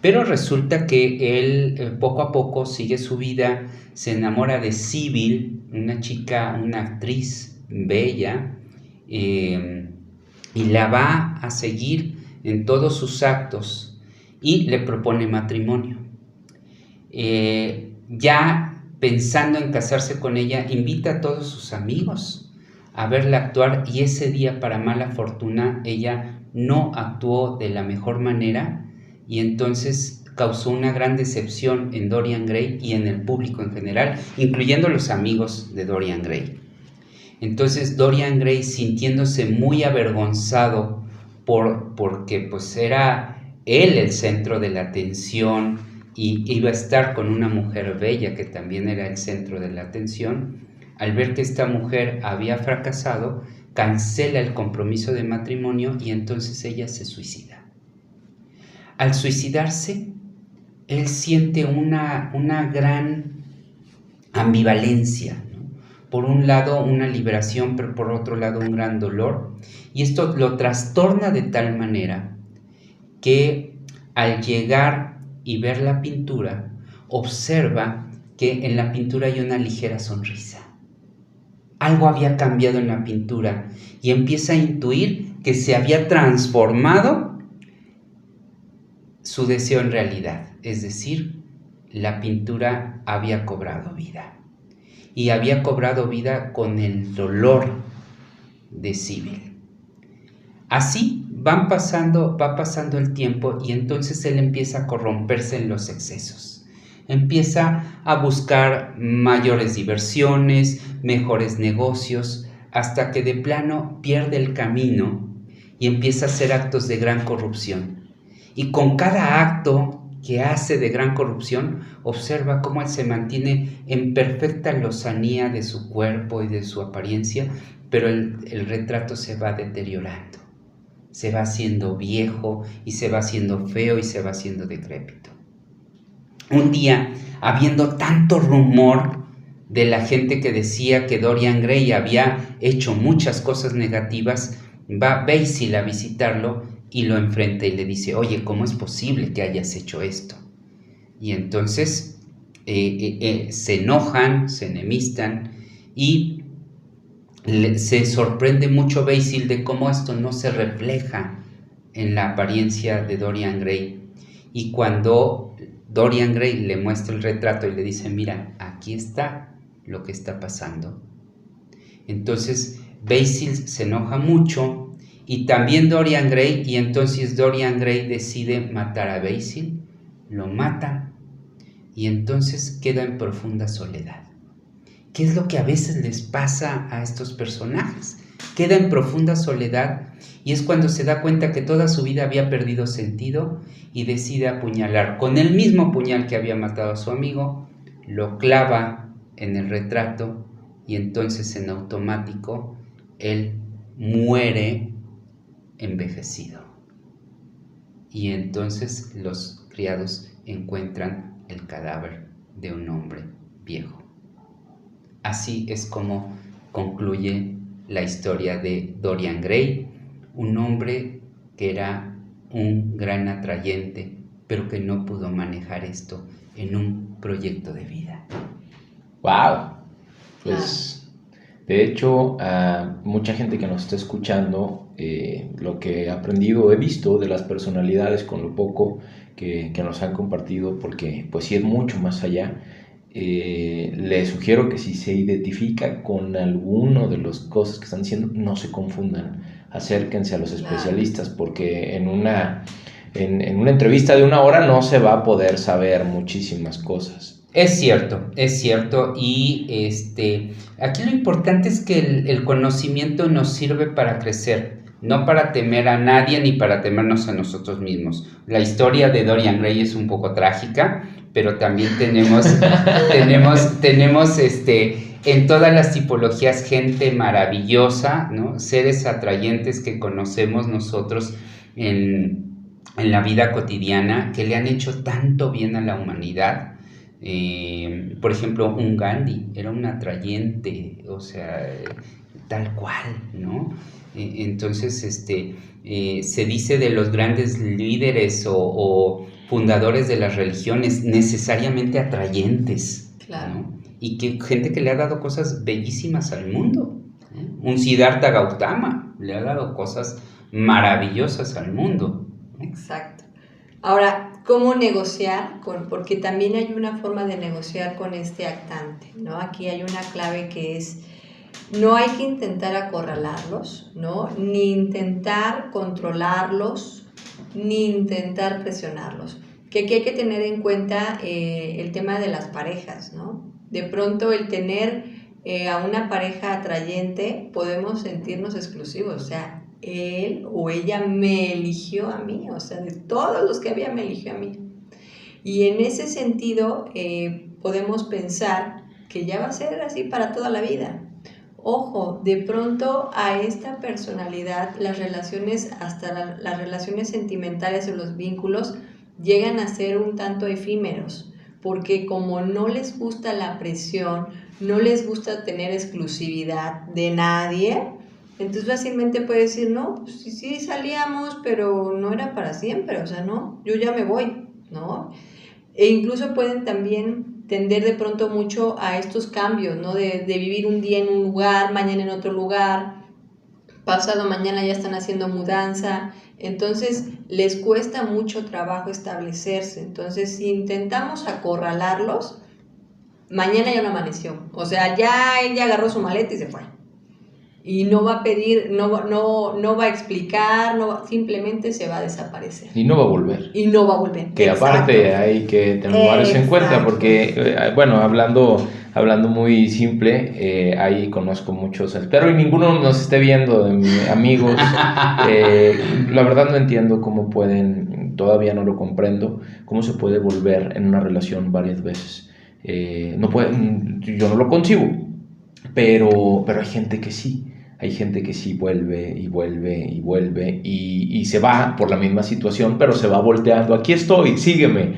pero resulta que él poco a poco sigue su vida, se enamora de Sybil, una chica, una actriz bella, y la va a seguir en todos sus actos y le propone matrimonio. Ya pensando en casarse con ella, invita a todos sus amigos a verla actuar, y ese día, para mala fortuna, ella no actuó de la mejor manera, y entonces causó una gran decepción en Dorian Gray y en el público en general, incluyendo los amigos de Dorian Gray. Entonces Dorian Gray, sintiéndose muy avergonzado porque pues era él el centro de la atención y iba a estar con una mujer bella que también era el centro de la atención, al ver que esta mujer había fracasado, cancela el compromiso de matrimonio y entonces ella se suicida. Al suicidarse, él siente una gran ambivalencia, ¿no? Por un lado una liberación, pero por otro lado un gran dolor, y esto lo trastorna de tal manera que al llegar y ver la pintura, observa que en la pintura hay una ligera sonrisa. Algo había cambiado en la pintura y empieza a intuir que se había transformado su deseo en realidad, es decir, la pintura había cobrado vida, y había cobrado vida con el dolor de Sybil. Así va pasando el tiempo, y entonces él empieza a corromperse en los excesos. Empieza a buscar mayores diversiones, mejores negocios, hasta que de plano pierde el camino y empieza a hacer actos de gran corrupción. Y con cada acto que hace de gran corrupción, observa cómo él se mantiene en perfecta lozanía de su cuerpo y de su apariencia, pero el retrato se va deteriorando, se va haciendo viejo y se va haciendo feo y se va haciendo decrépito. Un día, habiendo tanto rumor de la gente que decía que Dorian Gray había hecho muchas cosas negativas, va Basil a visitarlo y lo enfrenta y le dice, oye, ¿cómo es posible que hayas hecho esto? Y entonces se enojan, se enemistan, y se sorprende mucho Basil de cómo esto no se refleja en la apariencia de Dorian Gray. Y cuando Dorian Gray le muestra el retrato y le dice, mira, aquí está lo que está pasando, entonces Basil se enoja mucho, y también Dorian Gray, y entonces Dorian Gray decide matar a Basil, lo mata, y entonces queda en profunda soledad. ¿Qué es lo que a veces les pasa a estos personajes? queda en profunda soledad y es cuando se da cuenta que toda su vida había perdido sentido y decide apuñalar con el mismo puñal que había matado a su amigo, lo clava en el retrato y entonces en automático él muere envejecido. Y entonces los criados encuentran el cadáver de un hombre viejo. Así es como concluye la historia de Dorian Gray, un hombre que era un gran atrayente, pero que no pudo manejar esto en un proyecto de vida. ¡Wow! Pues, de hecho, a mucha gente que nos está escuchando, lo que he aprendido, he visto de las personalidades con lo poco que nos han compartido, porque pues sí es mucho más allá. Les sugiero que si se identifica con alguno de las cosas que están diciendo, no se confundan, acérquense a los especialistas, porque en una entrevista de 1 hora no se va a poder saber muchísimas cosas. Es cierto, y aquí lo importante es que el conocimiento nos sirve para crecer, no para temer a nadie ni para temernos a nosotros mismos. La historia de Dorian Gray es un poco trágica, pero también tenemos en todas las tipologías gente maravillosa, ¿no? Seres atrayentes que conocemos nosotros en la vida cotidiana, que le han hecho tanto bien a la humanidad. Por ejemplo, un Gandhi era un atrayente, o sea, tal cual, ¿no? Entonces, se dice de los grandes líderes o fundadores de las religiones, necesariamente atrayentes, claro, ¿no? Y que gente que le ha dado cosas bellísimas al mundo, ¿eh? Un Siddhartha Gautama le ha dado cosas maravillosas al mundo, ¿no? Exacto. Ahora, ¿cómo negociar? Porque también hay una forma de negociar con este actante, ¿no? Aquí hay una clave que es, no hay que intentar acorralarlos, ¿no? Ni intentar controlarlos, ni intentar presionarlos. Que aquí hay que tener en cuenta el tema de las parejas, ¿no? De pronto el tener a una pareja atrayente podemos sentirnos exclusivos, o sea, él o ella me eligió a mí, o sea, de todos los que había me eligió a mí. Y en ese sentido podemos pensar que ya va a ser así para toda la vida. Ojo, de pronto a esta personalidad las relaciones, hasta las relaciones sentimentales o los vínculos llegan a ser un tanto efímeros, porque como no les gusta la presión, no les gusta tener exclusividad de nadie, entonces fácilmente puede decir, no, pues sí salíamos, pero no era para siempre, o sea, no, yo ya me voy, ¿no? E incluso pueden también tender de pronto mucho a estos cambios, ¿no? De vivir un día en un lugar, mañana en otro lugar, pasado mañana ya están haciendo mudanza, entonces les cuesta mucho trabajo establecerse. Entonces si intentamos acorralarlos, mañana ya no amaneció, o sea, ya él ya agarró su maleta y se fue. Y no va a pedir, no va a explicar, simplemente se va a desaparecer. Y no va a volver. Y no va a volver. Que Exacto. Aparte hay que tomar eso en cuenta, porque, bueno, hablando muy simple, ahí conozco muchos, espero y ninguno nos esté viendo de mis amigos. La verdad no entiendo cómo pueden, todavía no lo comprendo, cómo se puede volver en una relación varias veces. No pueden, yo no lo concibo, pero hay gente que sí. Hay gente que sí vuelve y vuelve y vuelve y se va por la misma situación, pero se va volteando. Aquí estoy, sígueme.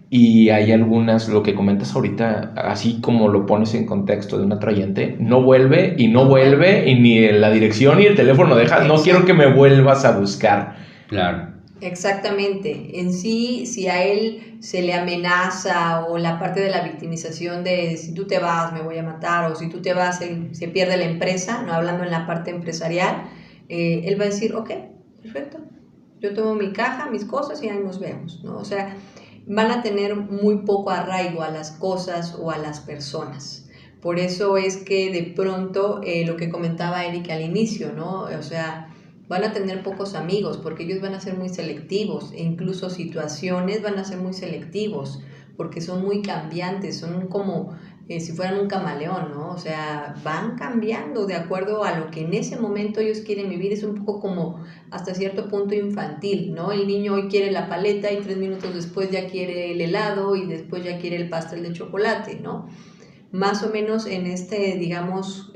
Y hay algunas, lo que comentas ahorita, así como lo pones en contexto de un atrayente, no vuelve y ni la dirección ni el teléfono deja. No quiero que me vuelvas a buscar. Claro. Exactamente. En sí, si a él se le amenaza o la parte de la victimización de si tú te vas me voy a matar o si tú te vas se pierde la empresa, no hablando en la parte empresarial, él va a decir, ok, perfecto, yo tomo mi caja, mis cosas y ahí nos vemos, ¿no? O sea, van a tener muy poco arraigo a las cosas o a las personas. Por eso es que de pronto lo que comentaba Erika al inicio, ¿no? O sea, van a tener pocos amigos porque ellos van a ser muy selectivos e incluso situaciones van a ser muy selectivos porque son muy cambiantes, son como si fueran un camaleón, ¿no? O sea, van cambiando de acuerdo a lo que en ese momento ellos quieren vivir. Es un poco como hasta cierto punto infantil, ¿no? El niño hoy quiere la paleta y 3 minutos después ya quiere el helado y después ya quiere el pastel de chocolate, ¿no? Más o menos en este, digamos,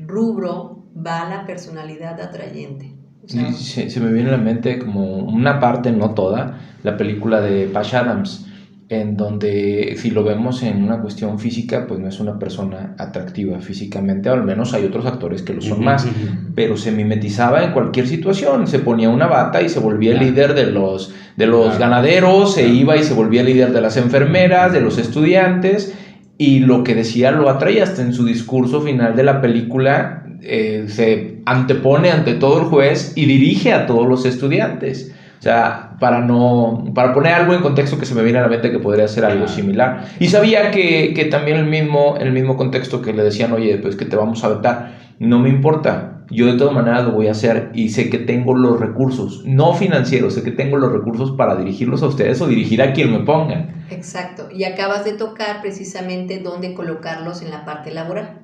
rubro va la personalidad atrayente. O sea, Se me viene a la mente como una parte, no toda, la película de Patch Adams, en donde si lo vemos en una cuestión física, pues no es una persona atractiva físicamente, o al menos hay otros actores que lo son más, pero se mimetizaba en cualquier situación, se ponía una bata y se volvía el líder de los ganaderos, se iba y se volvía líder de las enfermeras, de los estudiantes, y lo que decía lo atraía. Hasta en su discurso final de la película se antepone ante todo el juez y dirige a todos los estudiantes. O sea, para poner algo en contexto que se me viene a la mente que podría ser algo similar. Y sabía que también el mismo contexto que le decían, oye, pues que te vamos a vetar, no me importa, yo de todas maneras lo voy a hacer y sé que tengo los recursos, no financieros, sé que tengo los recursos para dirigirlos a ustedes o dirigir a quien me pongan. Exacto, y acabas de tocar precisamente dónde colocarlos en la parte laboral.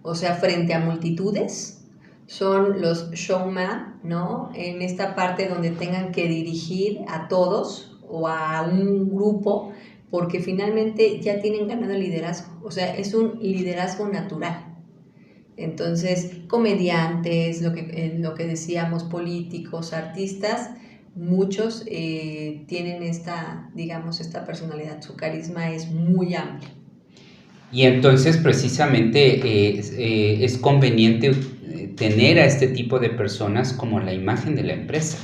O sea, frente a multitudes, son los showman, ¿no? En esta parte donde tengan que dirigir a todos o a un grupo, porque finalmente ya tienen ganado el liderazgo. O sea, es un liderazgo natural. Entonces, comediantes, lo que decíamos, políticos, artistas, muchos tienen esta personalidad. Su carisma es muy amplio. Y entonces precisamente es conveniente tener a este tipo de personas como la imagen de la empresa,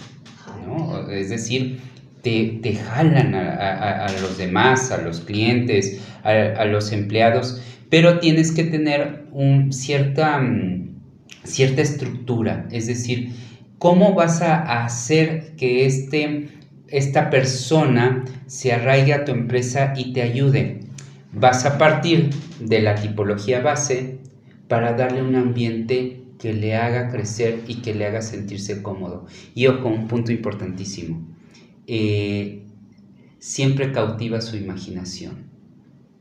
¿no? Es decir, te jalan a los demás, a los clientes, a los empleados, pero tienes que tener cierta estructura, es decir, ¿cómo vas a hacer que esta persona se arraigue a tu empresa y te ayude? Vas a partir de la tipología base para darle un ambiente que le haga crecer y que le haga sentirse cómodo. Y ojo, un punto importantísimo, siempre cautiva su imaginación.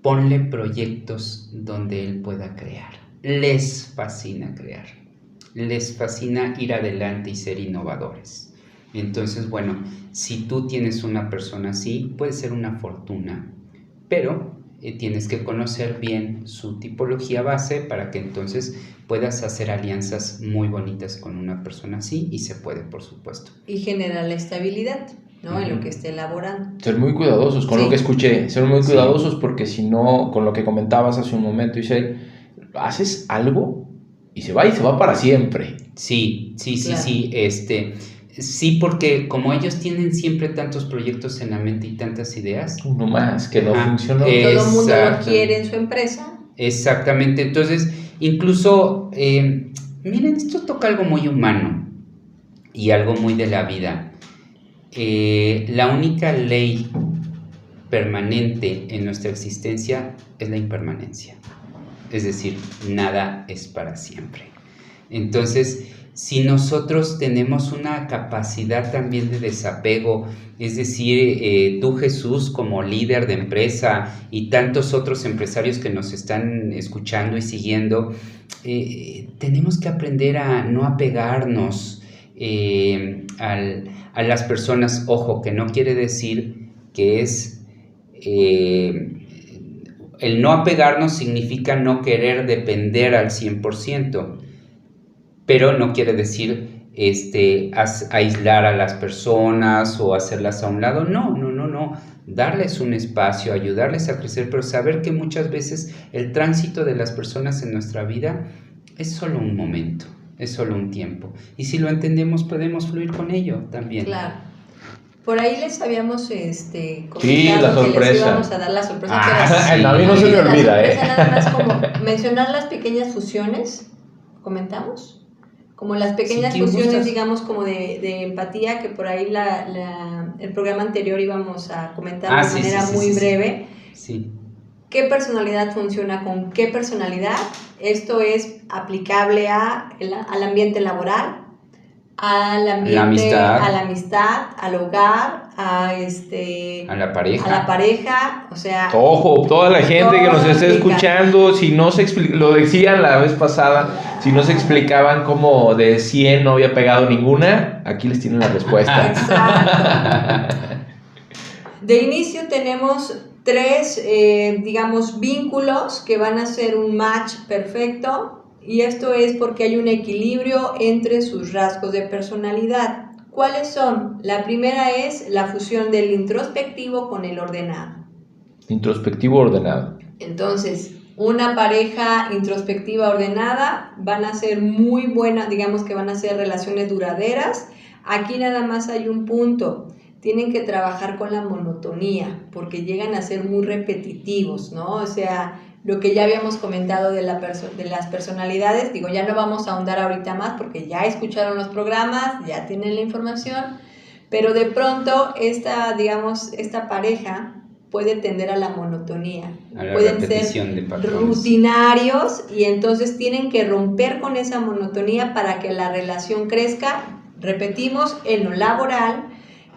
Ponle proyectos donde él pueda crear. Les fascina crear. Les fascina ir adelante y ser innovadores. Entonces, bueno, si tú tienes una persona así, puede ser una fortuna, pero tienes que conocer bien su tipología base para que entonces puedas hacer alianzas muy bonitas con una persona así, y se puede, por supuesto. Y generar la estabilidad, ¿no? En lo que esté elaborando. Ser muy cuidadosos con lo que escuché, ser muy cuidadosos, porque si no, con lo que comentabas hace un momento, Isel, haces algo y se va para siempre. Sí, sí, porque como ellos tienen siempre tantos proyectos en la mente y tantas ideas, uno más que no funcionó. Todo el mundo lo quiere en su empresa. Exactamente, entonces incluso, miren, esto toca algo muy humano y algo muy de la vida. La única ley permanente en nuestra existencia es la impermanencia, es decir, nada es para siempre. Entonces, si nosotros tenemos una capacidad también de desapego, es decir, tú, Jesús, como líder de empresa, y tantos otros empresarios que nos están escuchando y siguiendo, tenemos que aprender a no apegarnos a las personas. Ojo, que no quiere decir que es... el no apegarnos significa no querer depender al 100%, pero no quiere decir aislar a las personas o hacerlas a un lado. No, darles un espacio, ayudarles a crecer, pero saber que muchas veces el tránsito de las personas en nuestra vida es solo un momento, es solo un tiempo, y si lo entendemos podemos fluir con ello también. Claro. Por ahí les habíamos comentado la sorpresa. Que les íbamos a dar la sorpresa. A mí no se me olvida, Nada más como mencionar las pequeñas fusiones, ¿comentamos? Como las pequeñas fusiones, digamos, como de empatía, que por ahí el programa anterior íbamos a comentar de manera muy breve. Sí. ¿Qué personalidad funciona con qué personalidad? Esto es aplicable al ambiente laboral, al ambiente, La amistad. a la amistad, al hogar, a la pareja, o sea... Ojo, toda la gente que nos esté escuchando, si no se lo decían la vez pasada, si no se explicaban cómo de 100 no había pegado ninguna, aquí les tienen la respuesta. Exacto. De inicio tenemos 3, digamos, vínculos que van a ser un match perfecto, y esto es porque hay un equilibrio entre sus rasgos de personalidad. ¿Cuáles son? La primera es la fusión del introspectivo con el ordenado. Introspectivo ordenado. Entonces, una pareja introspectiva ordenada van a ser muy buenas, digamos que van a ser relaciones duraderas. Aquí nada más hay un punto. Tienen que trabajar con la monotonía, porque llegan a ser muy repetitivos, ¿no? O sea, lo que ya habíamos comentado de las personalidades, digo, ya no vamos a ahondar ahorita más, porque ya escucharon los programas, ya tienen la información, pero de pronto esta pareja puede tender a la monotonía, pueden ser rutinarios, y entonces tienen que romper con esa monotonía para que la relación crezca, repetimos, en lo laboral,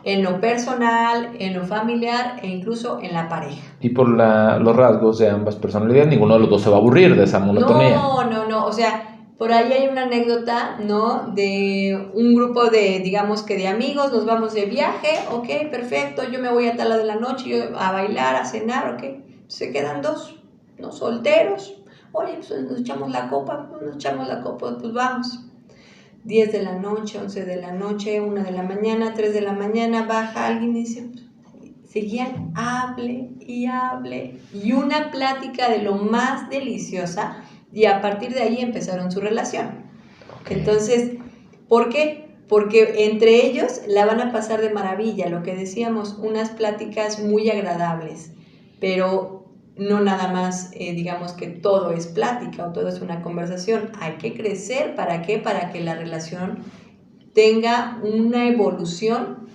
en lo personal, en lo familiar e incluso en la pareja. Y por los rasgos de ambas personalidades, ninguno de los dos se va a aburrir de esa monotonía. No, o sea, por ahí hay una anécdota, ¿no? De un grupo digamos que de amigos, nos vamos de viaje, ok, perfecto, yo me voy a tal hora de la noche a bailar, a cenar, ok, se quedan 2, ¿no? Solteros, oye, pues nos echamos la copa, pues vamos. 10 de la noche, 11 de la noche, 1 de la mañana, 3 de la mañana, baja alguien y dice, seguían, hable, y una plática de lo más deliciosa, y a partir de ahí empezaron su relación. Okay. Entonces, ¿por qué? Porque entre ellos la van a pasar de maravilla, lo que decíamos, unas pláticas muy agradables, pero no nada más, digamos que todo es plática o todo es una conversación. Hay que crecer, ¿para qué? Para que la relación tenga una evolución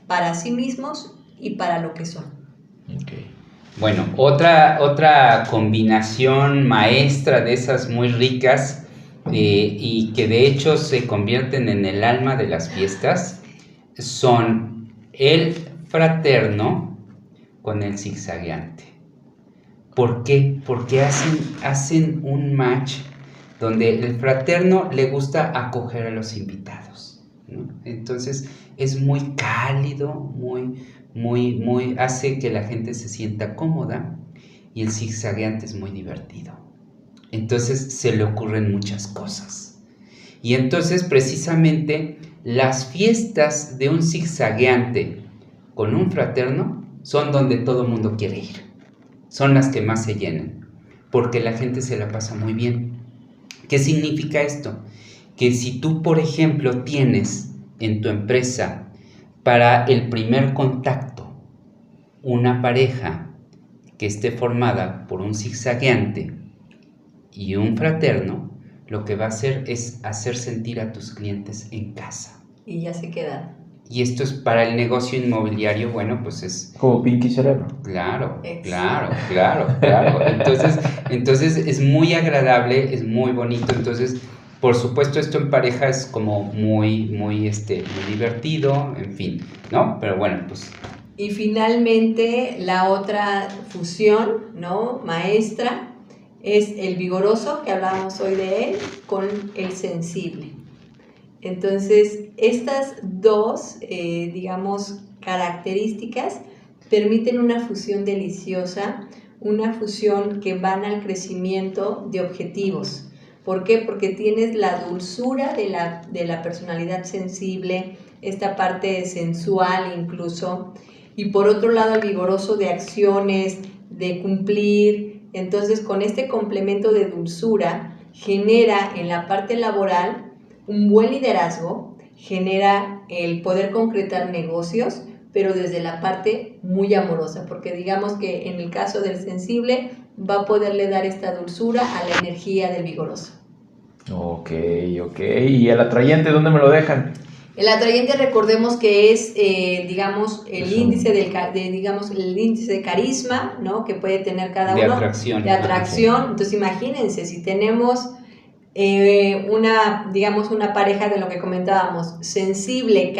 para sí mismos y para lo que son. Okay. Bueno, otra combinación maestra de esas muy ricas y que de hecho se convierten en el alma de las fiestas son el fraterno con el zigzagueante. ¿Por qué? Porque hacen un match donde el fraterno le gusta acoger a los invitados, ¿no? Entonces es muy cálido, muy hace que la gente se sienta cómoda, y el zigzagueante es muy divertido. Entonces se le ocurren muchas cosas. Y entonces precisamente las fiestas de un zigzagueante con un fraterno son donde todo el mundo quiere ir. Son las que más se llenan, porque la gente se la pasa muy bien. ¿Qué significa esto? Que si tú, por ejemplo, tienes en tu empresa para el primer contacto una pareja que esté formada por un zigzagueante y un fraterno, lo que va a hacer es hacer sentir a tus clientes en casa. Y ya se quedan. Y esto es para el negocio inmobiliario, bueno, pues es... Como Pinky Cerebro. Claro. Entonces es muy agradable, es muy bonito. Entonces, por supuesto, esto en pareja es como muy divertido, en fin, ¿no? Pero bueno, pues... Y finalmente, la otra fusión, ¿no? Maestra, es el vigoroso, que hablábamos hoy de él, con el sensible. Entonces, estas dos, digamos, características permiten una fusión deliciosa, una fusión que van al crecimiento de objetivos. ¿Por qué? Porque tienes la dulzura de la personalidad sensible, esta parte sensual incluso, y por otro lado el vigoroso de acciones, de cumplir. Entonces, con este complemento de dulzura, genera en la parte laboral un buen liderazgo, genera el poder concretar negocios, pero desde la parte muy amorosa, porque digamos que en el caso del sensible va a poderle dar esta dulzura a la energía del vigoroso. Ok. ¿Y el atrayente dónde me lo dejan? El atrayente, recordemos que es, digamos, el índice de carisma, ¿no? Que puede tener cada uno. De atracción. De atracción. Entonces, imagínense, si tenemos digamos, una pareja de lo que comentábamos, sensible,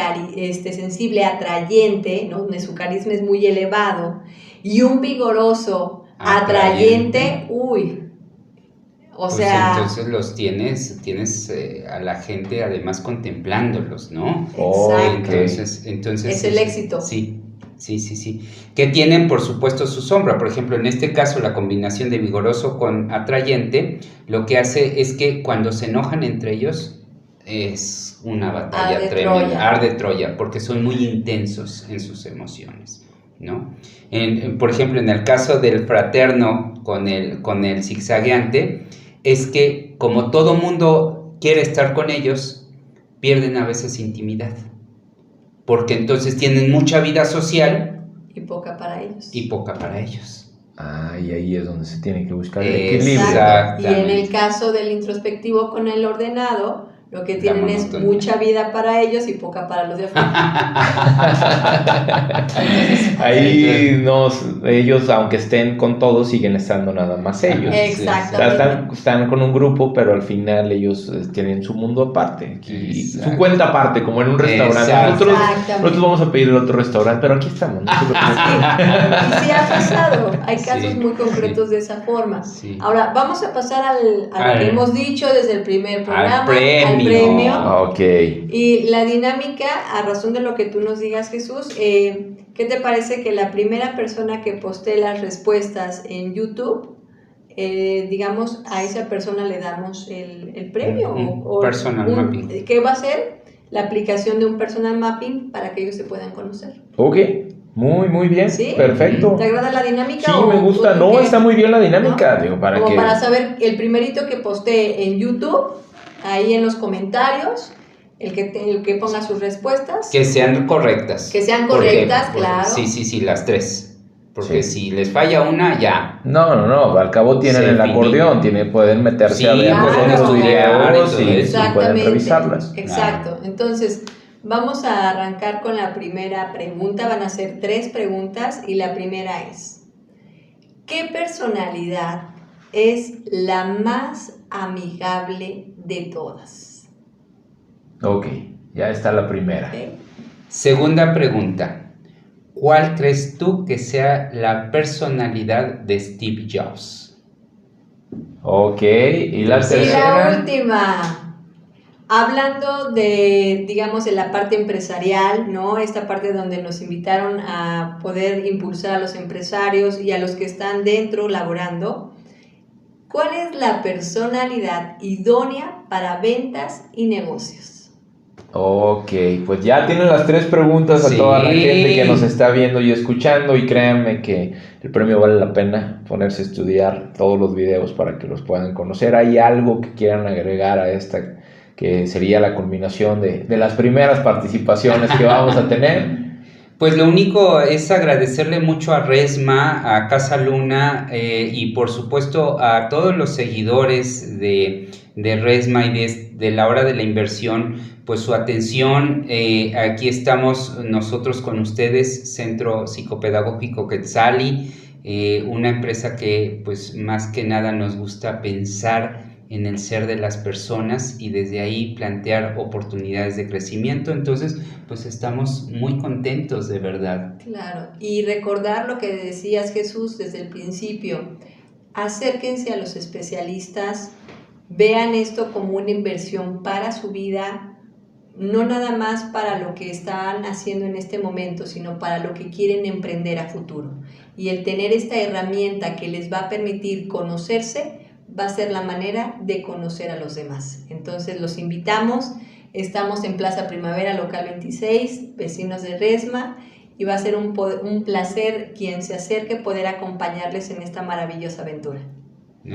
sensible, atrayente, ¿no? Donde su carisma es muy elevado, y un vigoroso, atrayente, uy. O pues sea, entonces los tienes a la gente además contemplándolos, ¿no? Exacto. Entonces es el éxito. Sí. Que tienen, por supuesto, su sombra. Por ejemplo, en este caso, la combinación de vigoroso con atrayente, lo que hace es que cuando se enojan entre ellos, es una batalla tremenda, arde Troya, porque son muy intensos en sus emociones, ¿no? Por ejemplo, en el caso del fraterno con el zigzagueante, es que como todo mundo quiere estar con ellos, pierden a veces intimidad, porque entonces tienen mucha vida social y poca para ellos. Y ahí es donde se tiene que buscar el equilibrio. Y en el caso del introspectivo con el ordenado, lo que tienen es mucha vida para ellos y poca para los de afuera. Ahí ellos, aunque estén con todos, siguen estando nada más ellos. Exactamente. Están con un grupo, pero al final ellos tienen su mundo aparte. Y su cuenta aparte, como en un restaurante. Nosotros vamos a pedir otro restaurante, pero aquí estamos. No y sí ha pasado. Hay casos muy concretos de esa forma. Sí. Ahora, vamos a pasar al que hemos dicho desde el primer programa. Al premio. Okay. Y la dinámica, a razón de lo que tú nos digas, Jesús, ¿qué te parece que la primera persona que postee las respuestas en YouTube, digamos, a esa persona le damos el premio? Personal mapping. ¿Qué va a ser? La aplicación de un personal mapping para que ellos se puedan conocer. Ok. Muy bien, ¿sí? Perfecto. ¿Te agrada la dinámica? Sí, me gusta. Está muy bien la dinámica. ¿No? Digo, para saber el primerito que postee en YouTube, ahí en los comentarios, el que ponga sus respuestas. Que sean correctas. Claro. Sí, las tres. Porque si les falla una, ya. No, al cabo tienen el acordeón, pueden meterse a ver los videos y pueden revisarlas. Exacto. Entonces, vamos a arrancar con la primera pregunta. Van a ser 3 preguntas y la primera es: ¿qué personalidad es la más amigable de todas? Ok, ya está la primera. Okay. Segunda pregunta: ¿cuál crees tú que sea la personalidad de Steve Jobs? Ok, y la tercera. Y la última. Hablando de, digamos, de la parte empresarial, ¿no? Esta parte donde nos invitaron a poder impulsar a los empresarios y a los que están dentro laborando. ¿Cuál es la personalidad idónea para ventas y negocios? Ok, pues ya tienen las 3 preguntas a toda la gente que nos está viendo y escuchando, y créanme que el premio vale la pena ponerse a estudiar todos los videos para que los puedan conocer. ¿Hay algo que quieran agregar a esta, que sería la culminación de las primeras participaciones que vamos a tener? Pues lo único es agradecerle mucho a Resma, a Casa Luna y por supuesto a todos los seguidores de Resma y de la hora de la inversión, pues su atención. Aquí estamos nosotros con ustedes, Centro Psicopedagógico Quetzali, una empresa que pues más que nada nos gusta pensar en el ser de las personas y desde ahí plantear oportunidades de crecimiento. Entonces, pues estamos muy contentos, de verdad. Claro, y recordar lo que decías, Jesús, desde el principio: acérquense a los especialistas, vean esto como una inversión para su vida, no nada más para lo que están haciendo en este momento, sino para lo que quieren emprender a futuro. Y el tener esta herramienta que les va a permitir conocerse va a ser la manera de conocer a los demás. Entonces los invitamos, estamos en Plaza Primavera, local 26, vecinos de Resma, y va a ser un placer quien se acerque poder acompañarles en esta maravillosa aventura.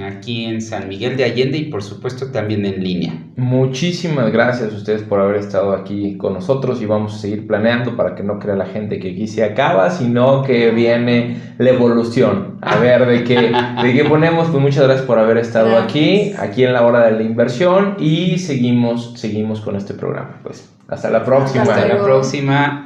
Aquí en San Miguel de Allende y por supuesto también en línea. Muchísimas gracias a ustedes por haber estado aquí con nosotros, y vamos a seguir planeando para que no crea la gente que aquí se acaba, sino que viene la evolución. A ver de qué ponemos. Pues muchas gracias por haber estado aquí en la hora de la inversión, y seguimos con este programa. Pues hasta la próxima. Hasta la próxima.